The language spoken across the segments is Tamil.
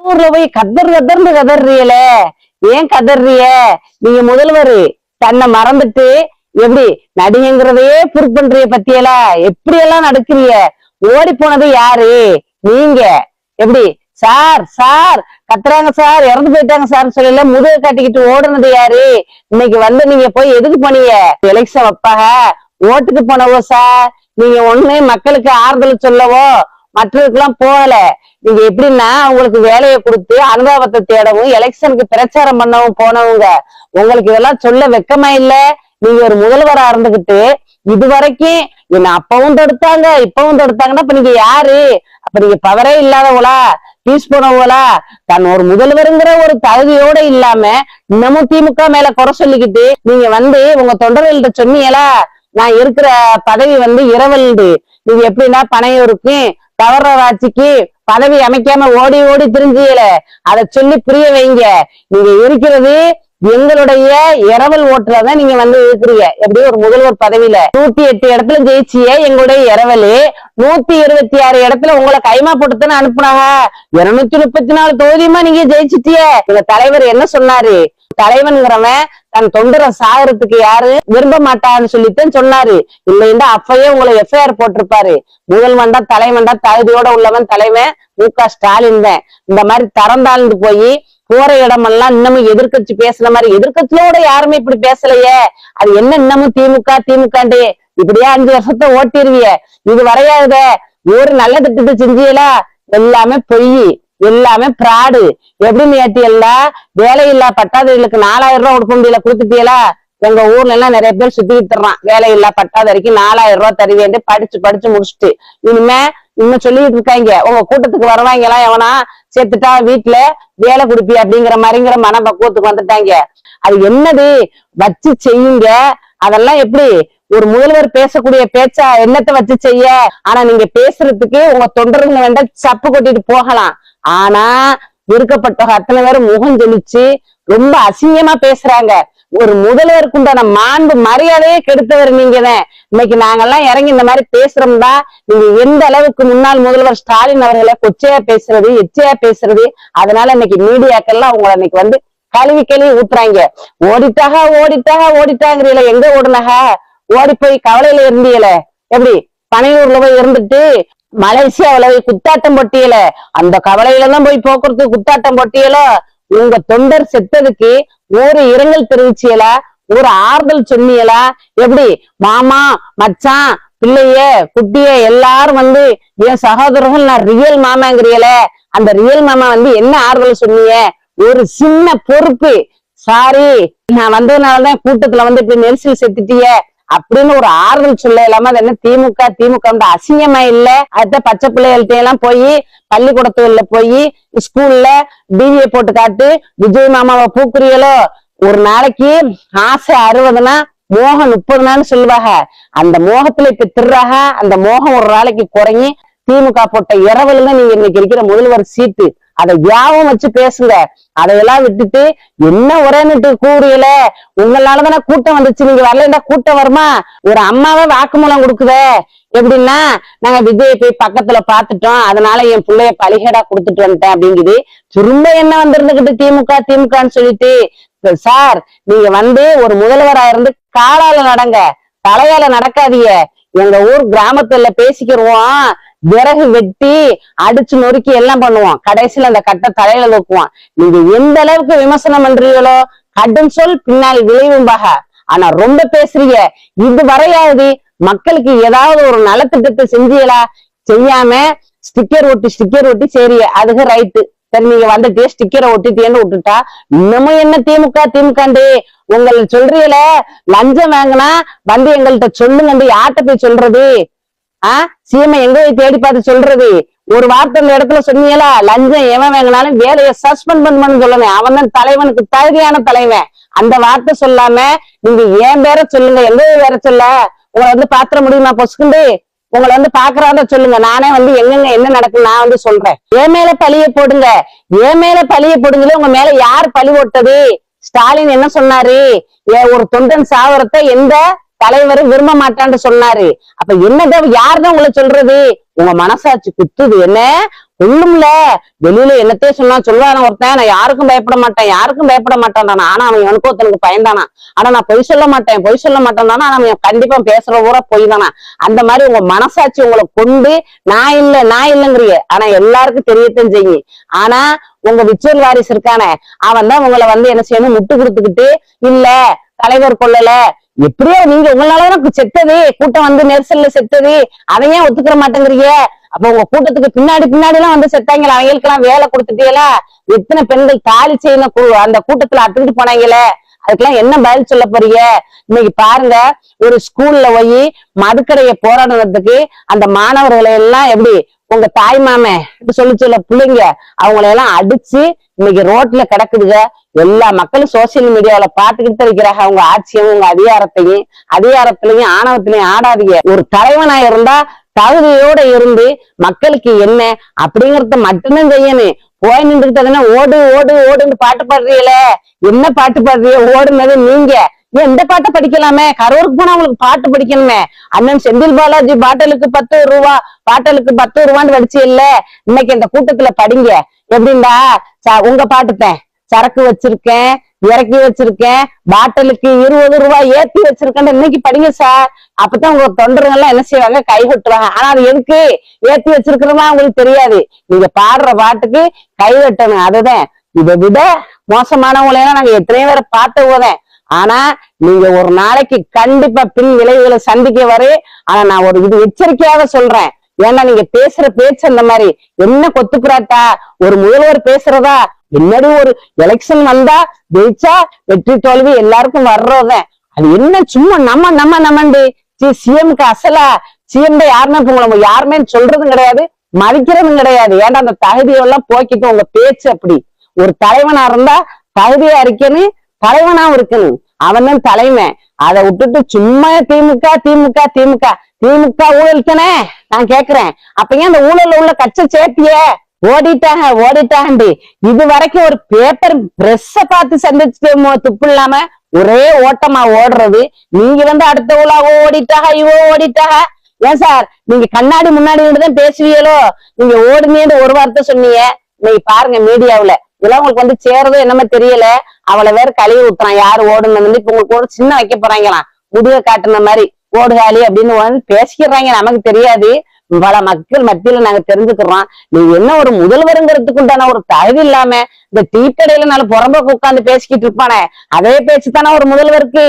ஊர்ல போய் கதர்ந்து கதறியல. ஏன் கதறிய? நீங்க முதல்வர் தன்னை மறந்துட்டு எப்படி நடிகங்கிறதையே புரு பண்றிய பத்தியலா? எப்படி எல்லாம் நடக்கிறிய? ஓடி போனது யாரு? நீங்க. எப்படி சார் சார் கத்துறாங்க சார், இறந்து போயிட்டாங்க சார் சொல்லல முதுக காட்டிக்கிட்டு ஓடுனது யாரு? இன்னைக்கு நீங்க போய் எதுக்கு போனீங்க? எலெக்ஷன் வைப்பாக ஓட்டுக்கு போனவோ சார். நீங்க ஒண்ணு மக்களுக்கு ஆறுதல் சொல்லவோ மற்றதுக்கெல்லாம் போகல. நீங்க எப்படின்னா உங்களுக்கு வேலையை கொடுத்து அனுதாபத்தை தேடவும் எலெக்ஷனுக்கு பிரச்சாரம் பண்ணவும் போனவங்க. உங்களுக்கு இதெல்லாம் சொல்ல வெக்கமா இல்ல? நீங்க ஒரு முதல்வரா இருந்துகிட்டு இதுவரைக்கும் என்ன அப்பவும் தடுத்தாங்க இப்பவும் தடுத்தாங்கன்னா அப்ப நீங்க யாரு? அப்ப நீங்க பவரே இல்லாதவங்களா? பீஸ் போனவங்களா? தன் ஒரு முதல்வருங்கிற ஒரு தகுதியோட இல்லாம இன்னமும் திமுக மேல குறை சொல்லிக்கிட்டு நீங்க உங்க தொண்டர்கள்ட்ட சொன்னீங்களா நான் இருக்கிற பதவி இரவல்டு. நீங்க எப்படின்னா பனையூருக்கு கவர்னர் ஆட்சிக்கு பதவி அமைக்காம ஓடி ஓடி திரிஞ்சியல. அதை சொல்லி புரிய வைங்க. நீங்க இருக்கிறது எங்களுடைய இரவல் ஓட்டுலதான் நீங்க இருக்கிறீங்க. எப்படி ஒரு முதல்வர் பதவியில 108 இடத்துல ஜெயிச்சிய எங்களுடைய இரவலு 126 இடத்துல உங்களை கைமா போட்டுத்தானே அனுப்புனாங்க. 234 தொகுதியுமா நீங்க ஜெயிச்சிட்டிய. எங்க தலைவர் என்ன சொன்னாரு? தலைவன்கிறவன் தன் தொண்டரை சாகறதுக்கு யாரு விரும்ப மாட்டான்னு சொல்லித்தான் சொன்னாரு. இல்லைன்னா அப்பயே உங்களை எஃப்ஐஆர் போட்டிருப்பாரு. முதல்வன்டா தலைவன்டா தகுதியோட உள்ளவன் தலைவன் மு.க. ஸ்டாலின் தான். இந்த மாதிரி தரந்தாழ்ந்து போய் போற இடமெல்லாம் இன்னமும் எதிர்கட்சி பேசுற மாதிரி எதிர்கட்சியோட யாருமே இப்படி பேசலையே. அது என்ன இன்னமும் திமுகண்டே இப்படியே 5 வருஷத்தை ஓட்டிருவிய. இது வரையாத ஒரு நல்ல திட்டத்தை செஞ்சியலா? எல்லாமே பொய், எல்லாமே பிராடு. எப்படின்னு ஏட்டியல்ல வேலையில்லா பட்டாதாரிகளுக்கு 4000 ரூபாய் கொடுக்க முடியல கொடுத்துட்டியலா? எங்க ஊர்ல எல்லாம் நிறைய பேர் சுத்திக்கிட்டு தர்றான். வேலையில்லா பட்டாதாரிக்கு 4000 ரூபாய் தருவேன் படிச்சு முடிச்சுட்டு இன்னும் சொல்லிட்டு இருக்காங்க. உங்க கூட்டத்துக்கு வருவாங்க எல்லாம் எவனா சேர்த்துட்டா வீட்டுல வேலை கொடுப்பிய அப்படிங்கிற மாதிரிங்கிற மனப்பக்குவத்துக்கு வந்துட்டாங்க. அது என்னது வச்சு செய்யுங்க. அதெல்லாம் எப்படி ஒரு முதல்வர் பேசக்கூடிய பேச்சா? என்னத்தை வச்சு செய்ய? ஆனா நீங்க பேசுறதுக்கு உங்க தொண்டர்கள் வேண்ட சப்பு கொட்டிட்டு போகலாம். ஆனா இருக்கப்பட்ட அத்தனை பேரும் முகம் ஜொலிச்சு ரொம்ப அசிங்கமா பேசுறாங்க. ஒரு முதல்வருக்கு உண்டான மாண்பு மரியாதையே கெடுத்தவர் நீங்கதான். இன்னைக்கு நாங்கெல்லாம் இறங்கி இந்த மாதிரி பேசுறோம்னா நீங்க எந்த அளவுக்கு முன்னாள் முதல்வர் ஸ்டாலின் அவர்களை கொச்சையா பேசுறது எச்சையா பேசுறது. அதனால இன்னைக்கு மீடியாக்கெல்லாம் உங்களை இன்னைக்கு கழுவி ஊத்துறாங்க. ஓடிட்டாங்கிறீல எங்க ஓடுனாக? ஓடி போய் கவலையில இருந்தீல. எப்படி பனையூர்ல போய் இருந்துட்டு மலேசியாவில போய் குத்தாட்டம் போட்டியல. அந்த கவலையில தான் போய் போக்குறதுக்கு குத்தாட்டம் போட்டியலோ. உங்க தொண்டர் செத்ததுக்கு ஒரு இரங்கல் தெரிவிச்சியலா? ஒரு ஆறுதல் சொன்னியலா? எப்படி மாமா மச்சான் பிள்ளைய குட்டிய எல்லாரும் என் சகோதரர்கள் நான் ரியல் மாமாங்கிறீல. அந்த ரியல் மாமா என்ன ஆறுதல் சொன்னீங்க? ஒரு சின்ன பொறுப்பு சாரி நான் வந்ததுனாலதான் கூட்டத்துல இப்படி நெரிசல் செத்துட்டிய அப்படின்னு ஒரு ஆறுதல் சொல்ல இல்லாம அது என்ன திமுக அசிங்கமா இல்ல? அதுதான் பச்சை பிள்ளைகள்ட்ட எல்லாம் போய் பள்ளிக்கூடத்துல போய் ஸ்கூல்ல டிவியை போட்டு காட்டு விஜய் மாமாவை பூக்குறியலோ. ஒரு நாளைக்கு ஆசை 60னா மோகம் 30 சொல்லுவாங்க. அந்த மோகத்துல இப்ப திருறாக. அந்த மோகம் ஒரு நாளைக்கு குறைஞ்சி திமுக போட்ட இரவலுங்க நீங்க இன்னைக்கு இருக்கிற முதல்வர் சீட்டு. அதை யாவும் வச்சு பேசுங்க. அதையெல்லாம் விட்டுட்டு என்ன ஒரேன்னுட்டு கூறியல. உங்களாலதானே கூட்டம் வந்துச்சு. நீங்க வரலண்டா கூட்டம் வருமா? ஒரு அம்மாவே வாக்குமூலம் கொடுக்குதே. எப்படின்னா நாங்க விஜய் போய் பக்கத்துல பாத்துட்டோம் அதனால என் பிள்ளைய பலிகேடா கொடுத்துட்டு வந்துட்டேன் அப்படிங்குது. திரும்ப என்ன வந்திருந்துகிட்டு திமுகன்னு சொல்லிட்டு. சார் நீங்க ஒரு முதல்வரா இருந்து காலால நடங்க, தலையால நடக்காதீங்க. எங்க ஊர் கிராமத்துல பேசிக்கிறோம். விறகு வெட்டி அடிச்சு நொறுக்கி எல்லாம் பண்ணுவோம். கடைசியில அந்த கட்டை தலையில தூக்குவோம். நீங்க எந்த அளவுக்கு விமர்சனம் பண்றீங்களோ கடும் சொல் பின்னால் விளைவும்பாக. ஆனா ரொம்ப பேசுறீங்க. இது வரையாவது மக்களுக்கு ஏதாவது ஒரு நலத்திட்டத்தை செஞ்சீங்களா? செய்யாம ஸ்டிக்கர் ஒட்டி சரி அதுக்கு ரைட்டு சரி நீங்க வந்துட்டே ஸ்டிக்கரை ஒட்டிட்டேன்னு விட்டுட்டா இன்னமும் என்ன திமுகண்டு உங்களை சொல்றீங்கள. லஞ்சம் வாங்கினா எங்கள்கிட்ட சொல்லுங்க. யார்கிட்ட போய் சொல்றது? சீமை எங்க போய் தேடி பார்த்து சொல்றது? ஒரு வார்த்தை இந்த இடத்துல சொன்னீங்களா? லஞ்சம் எவன் வாங்கினாலும் வேலையை சஸ்பெண்ட் பண்ணணும்னு சொல்லணும். அவன் தான் தலைவனுக்கு தகுதியான தலைவன். அந்த வார்த்தை சொல்லாம நீங்க ஏன் பேர சொல்லுங்க. எங்க வேற சொல்ல உங்களை பாத்திர முடியுமா? பொசுக்குண்டு உங்களை பாக்குறாத சொல்லுங்க. நானே எங்கெங்க என்ன நடக்குன்னு நான் சொல்றேன். என் மேல பழிய போடுங்க. உங்க மேல யார் பழி போட்டது? ஸ்டாலின் என்ன சொன்னாரு? ஒரு தொண்டன் சாவரத்தை எந்த தலைவர் விரும்ப மாட்டான்னு சொன்னாரு. அப்ப என்னதான் யாருதான் உங்களை சொல்றது? உங்க மனசாட்சி குத்துது என்ன? ஒண்ணும்ல. வெளியில என்னத்தையே சொன்னா சொல்லுவான ஒருத்தன், நான் யாருக்கும் பயப்பட மாட்டேன், யாருக்கும் பயப்பட மாட்டேன் தானா. ஆனா அவன் எனக்கும் ஒருத்தனுக்கு பயந்தானா. ஆனா நான் பொய் சொல்ல மாட்டேன், பொய் சொல்ல மாட்டேன் தானா. ஆனா அவன் கண்டிப்பா பேசுற ஊரா பொய் தானா. அந்த மாதிரி உங்க மனசாட்சி உங்களை கொண்டு நான் இல்ல நான் இல்லைங்கிறிய. ஆனா எல்லாருக்கும் தெரியத்தான் செய்யும். ஆனா உங்க விச்சுவல் வாரிசு இருக்கானே, அவன் தான் உங்களை வந்து என்ன செய்யணும், முட்டு கொடுத்துக்கிட்டு இல்ல தலைவர் கொள்ளல, எப்படியோ நீங்க உங்களாலதான் செத்தது, கூட்டம் வந்து நெரிசல்ல செத்தது, அதையே ஒத்துக்கிற மாட்டேங்கிறீங்க. அப்ப உங்க கூட்டத்துக்கு பின்னாடி எல்லாம் வந்து செத்தாங்களா, அவங்களுக்கு எல்லாம் வேலை கொடுத்துட்டீங்களா? எத்தனை பெண்கள் தாலி செய்யணும் அந்த கூட்டத்துல அத்துக்கிட்டு போனாங்களே, அதுக்கெல்லாம் என்ன பதில் சொல்ல போறீங்க? இன்னைக்கு பாருங்க, ஒரு ஸ்கூல்ல போய் மதுக்கடையை போராடுறதுக்கு அந்த மாணவர்களை எல்லாம் எப்படி உங்க தாய் மாமன் சொல்லி சொல்ல பிள்ளைங்க அவங்களை எல்லாம் அடிச்சு இன்னைக்கு ரோட்ல கிடக்குதுங்க. எல்லா மக்களும் சோசியல் மீடியாவில பாத்துக்கிட்டு இருக்கிறாங்க அவங்க ஆட்சியும் உங்க அதிகாரத்திலையும் ஆணவத்திலையும் ஆடாதீங்க. ஒரு தலைவனா இருந்தா தகுதியோட இருந்து மக்களுக்கு என்ன அப்படிங்கறத மட்டும்தான் செய்யணும். போய் நின்றுகிட்டதுன்னா ஓடு ஓடு ஓடுன்னு பாட்டு பாடுறீங்கள, என்ன பாட்டு பாடுறீங்க? ஓடுனது நீங்க. ஏன் இந்த பாட்டை படிக்கலாமே? கரூருக்கு போனா உங்களுக்கு பாட்டு படிக்கணுமே. அண்ணன் செந்தில் பாலாஜி பாட்டலுக்கு 10 ரூபா, பாட்டலுக்கு 10 ரூபான்னு படிச்சு இல்ல. இன்னைக்கு இந்த கூட்டத்துல படிங்க. எப்படின்னா உங்க பாட்டுத்தேன், சரக்கு வச்சிருக்கேன், இறக்கி வச்சிருக்கேன், பாட்டலுக்கு 20 ரூபாய் ஏத்தி வச்சிருக்கேன், இன்னைக்கு படிங்க சார். அப்பதான் உங்க தொண்டர்கள் எல்லாம் என்ன செய்வாங்க, கை கொட்டுவாங்க. ஆனா அது எதுக்கு ஏத்தி வச்சிருக்கிறதா உங்களுக்கு தெரியாது. நீங்க பாடுற பாட்டுக்கு கை வெட்டணும். அதுதான். இதை விட மோசமானவங்களையெல்லாம் நாங்க எத்தனையோ பேரை பார்த்து போதேன். ஆனா நீங்க ஒரு நாளைக்கு கண்டிப்பா பின் விளைவுகளை சந்திக்க வரை. ஆனா நான் ஒரு இது எச்சரிக்கையாக சொல்றேன். ஏன்னா நீங்க பேசுற பேச்சு அந்த மாதிரி என்ன கொத்துப்புறாட்டா, ஒரு முதல்வர் பேசுறதா, என்னடி ஒரு எலெக்ஷன் வந்தா ஜெயிச்சா வெற்றி தோல்வி எல்லாருக்கும் வர்றத, அது என்ன சும்மா நம்மண்டு சிஎம்க்கு அசலா? சிஎம் யாருமே யாருமே சொல்றதும் கிடையாது, மதிக்கிறதும் கிடையாது. ஏன்டா அந்த தகுதியெல்லாம் போக்கிட்டு உங்க பேச்சு அப்படி. ஒரு தலைவனா இருந்தா தகுதியா இருக்கணும், தலைவனாவும் இருக்கணும். அவன் தான் தலைவன். அதை விட்டுட்டு சும்மா திமுக திமுக திமுக திமுக ஊழல் தானே நான் கேக்குறேன். அப்ப ஏன் அந்த ஊழல்ல உள்ள கட்சி சேர்த்திய ஓடிட்டாங்க. இது வரைக்கும் ஒரு பேப்பர் பிரஸ்ஸ பார்த்து சந்திச்சுட்டு துப்பு இல்லாம ஒரே ஓட்டமா ஓடுறது. நீங்க வந்து அடுத்த உலக ஓடிட்டாக. ஏன் சார் நீங்க கண்ணாடி முன்னாடி தான் பேசுவீங்களோ? நீங்க ஓடுனேன்னு ஒரு வார்த்தை சொன்னீங்க. இன்னைக்கு பாருங்க மீடியாவுல இதெல்லாம் உங்களுக்கு வந்து சேரதோ என்னமே தெரியல. அவளை வேற கழுவி ஊத்துறான் யாரு ஓடுனது. இப்ப உங்களுக்கு ஒரு சின்ன வைக்க போறாங்களாம், முதுக காட்டுன மாதிரி ஓடுகாலி அப்படின்னு வந்து பேசிக்கிறாங்க. நமக்கு தெரியாது, பல மக்கள் மத்தியில நாங்க தெரிஞ்சுக்கிறோம். நீங்க என்ன ஒரு முதல்வருங்கிறதுக்கு உண்டான ஒரு தகுதி இல்லாம இந்த டீக்கடையில நாலு புறம்போக்கு உட்காந்து பேசிக்கிட்டு இருப்பானே, அதே பேச்சுத்தானே ஒரு முதல்வருக்கு.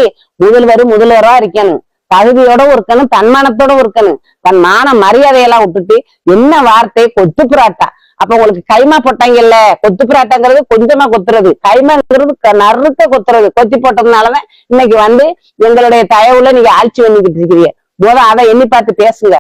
முதல்வரா இருக்கணும், தகுதியோட இருக்கணும், தன்மானத்தோட இருக்கணும். தன் மான மரியாதையெல்லாம் விட்டுட்டு என்ன வார்த்தை கொத்துப்புறாட்டா. அப்ப உங்களுக்கு கைமா போட்டாங்கல்ல, கொத்து புராட்டங்கிறது கொஞ்சமா கொத்துறது, கைமாங்கிறது நறுக்க கொத்துறது. கொத்தி போட்டதுனாலதான் இன்னைக்கு வந்து எங்களுடைய தயவுல நீங்க ஆட்சி பண்ணிக்கிட்டு இருக்கிறீங்க. அதை எண்ணி பார்த்து பேசுங்க.